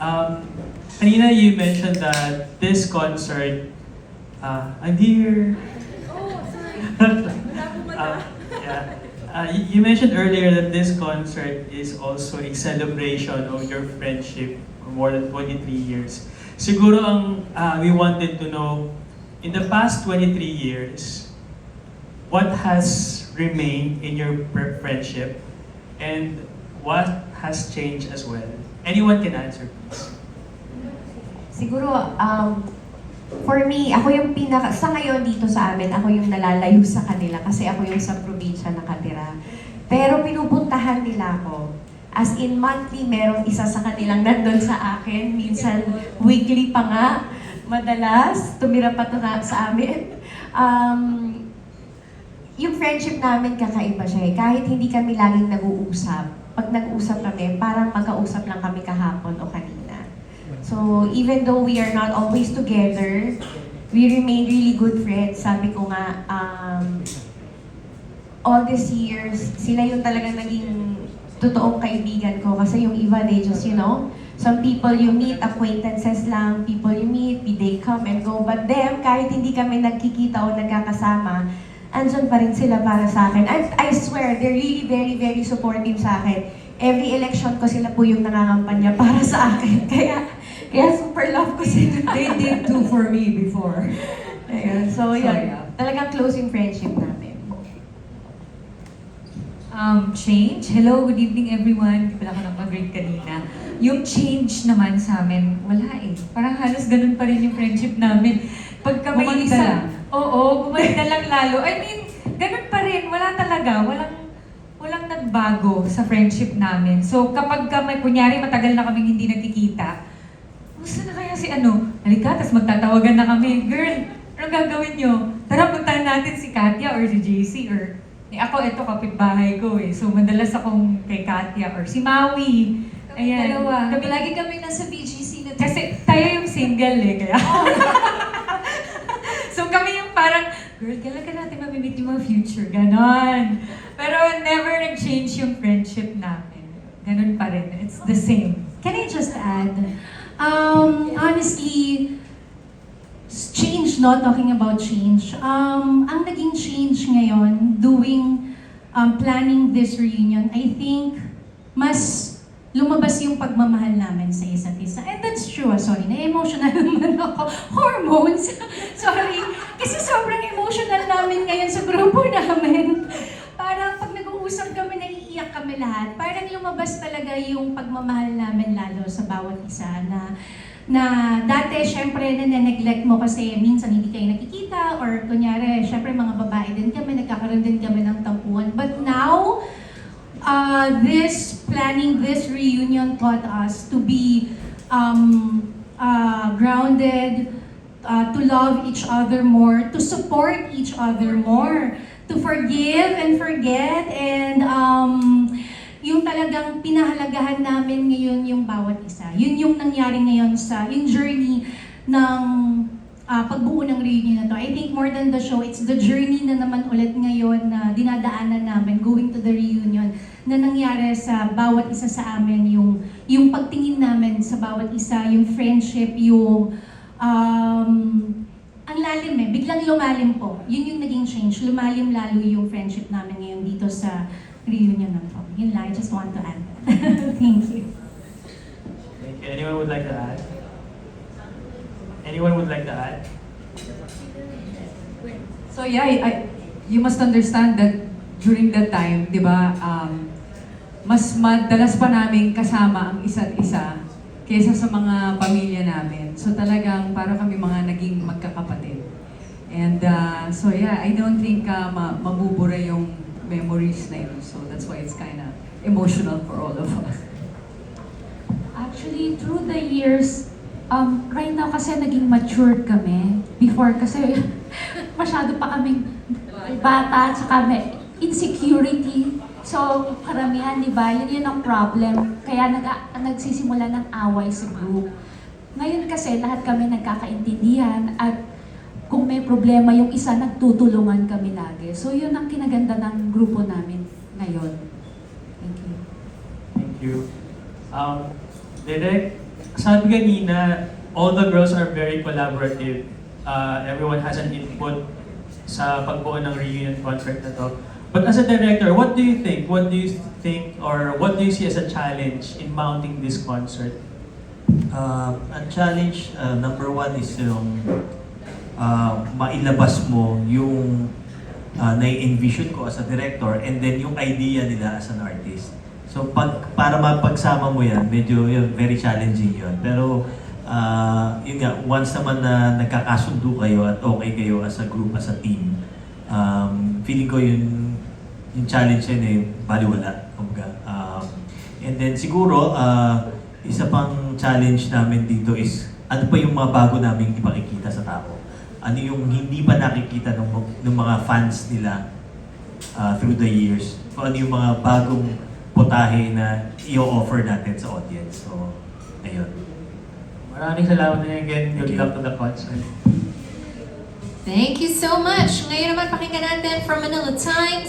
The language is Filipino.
Kanina you mentioned that this concert, I'm here. Oh, sorry. Yeah. You mentioned earlier that this concert is also a celebration of your friendship for more than 23 years. Siguro we wanted to know, in the past 23 years, what has remained in your friendship and what has changed as well? Anyone can answer, please. Siguro, for me, ako yung sa ngayon dito sa amin, ako yung nalalayo sa kanila kasi ako yung sa probinsya nakatira. Pero pinupuntahan nila ako. As in monthly, merong isa sa kanilang nandun sa akin. Minsan, weekly pa nga. Madalas, tumira pa to sa amin. Yung friendship namin kakaiba siya eh. Kahit hindi kami laging nag-uusap, pag nag-uusap kami, parang magkausap lang kami kahapon o kanina. So, even though we are not always together, we remain really good friends. Sabi ko nga, all these years, sila yung talagang naging totoong kaibigan ko. Kasi yung iba, they just, some people you meet, acquaintances lang, people you meet, they come and go. But them, kahit hindi kami nagkikita o nagkakasama, andyan pa rin sila para sa akin. And I swear, they're really very, very supportive sa akin. Every election ko sila po yung nangangampanya para sa akin. Kaya super love ko sila. They did too for me before. Ayun. So, yan. Talagang close yung friendship namin. Change. Hello, good evening everyone. Hindi pala ako napag-greet kanina. Yung change naman sa amin, wala eh. Parang halos ganun pa rin yung friendship namin. Pagka may Bumalik isa, na lang. Oo, bumalik na lang lalo. I mean, ganun pa rin. Wala talaga. Walang nagbago sa friendship namin. So kapag may kunyari matagal na kaming hindi nagkikita, gusto na kaya si halika, tas magtatawagan na kami, girl, anong gagawin nyo? Tara, puntahan natin si Katya or si JC or ako, ito kapitbahay ko eh. So, madalas akong kay Katya or si Maui. Kami dalawa. Lagi kami nasa BGC na Kasi tayo yung single eh, kaya. So, kami yung parang, girl, kailan ka natin mamimit yung mga future? Ganon. Pero never nag-change yung friendship namin. Ganon pa rin. It's the same. Can I just add? Honestly, change, no? Talking about change. Ang naging change ngayon, planning this reunion, I think, mas lumabas yung pagmamahal namin sa isa't isa. And that's true, sorry, na-emotional naman ako. Hormones! Sorry. Kasi sobrang emotional namin ngayon sa grupo namin. Parang pag nag-uusap kami, naiiyak kami lahat. Parang lumabas talaga yung pagmamahal namin lalo sa bawat isa na dati, syempre, neglect mo kasi minsan hindi kayo nakikita or kunyari, syempre mga babae din kami, nagkakaroon din kami ng tampuan. But now, this reunion taught us to be grounded, to love each other more, to support each other more, to forgive and forget, and yung talagang pinahalagahan namin ngayon yung bawat isa. Yun yung nangyari ngayon yung journey ng pagbuo ng reunion na to. I think more than the show, it's the journey na naman ulit ngayon na dinadaanan namin, going to the reunion, na nangyari sa bawat isa sa amin, yung pagtingin namin sa bawat isa, yung friendship, yung ang lalim biglang lumalim po. Yun yung naging change, lumalim lalo yung friendship namin ngayon dito sa reunion na to. Yun lang, I just want to add that. Thank you. Thank you. Anyone would like to add? Anyone would like to add? So yeah, you must understand that during that time, di ba, mas madalas pa namin kasama ang isa't isa kaysa sa mga pamilya namin. So talagang para kami mga naging magkakapatid. And so yeah, I don't think mabubura yung memories na yun. So that's why it's kind of emotional for all of us. Actually, through the years, right now kasi naging matured kami. Before kasi masyado pa kaming bata, tsaka may insecurity. So, karamihan, di ba? Yun ang problem. Kaya nagsisimula ng away sa group. Ngayon kasi, lahat kami nagkakaintindihan at kung may problema yung isa, nagtutulungan kami lagi. So, yun ang kinaganda ng grupo namin ngayon. Thank you. Thank you. Direk, sabi kanina, all the girls are very collaborative. Everyone has an input sa pagbuo ng reunion concert na to. But as a director, what do you think? What do you think or what do you see as a challenge in mounting this concert? Ang challenge, number one is yung mailabas mo yung nai-envision ko as a director and then yung idea nila as an artist. So para mapagsama mo yan, medyo yun, very challenging yun. Pero yun nga, once naman na nagkakasundo kayo at okay kayo as a group, as a team, feeling ko yung challenge yun eh, baliwala. And then siguro, isa pang challenge namin dito is ano pa yung mga bago namin ipakikita sa tao. Ano yung hindi pa nakikita ng mga fans nila through the years. So ano yung mga bagong putahe na i-offer natin sa audience. So, ayun. Maraming salamat na again. Good luck to the concert. Thank you so much. Ngayon naman pakinggan natin from Manila Times.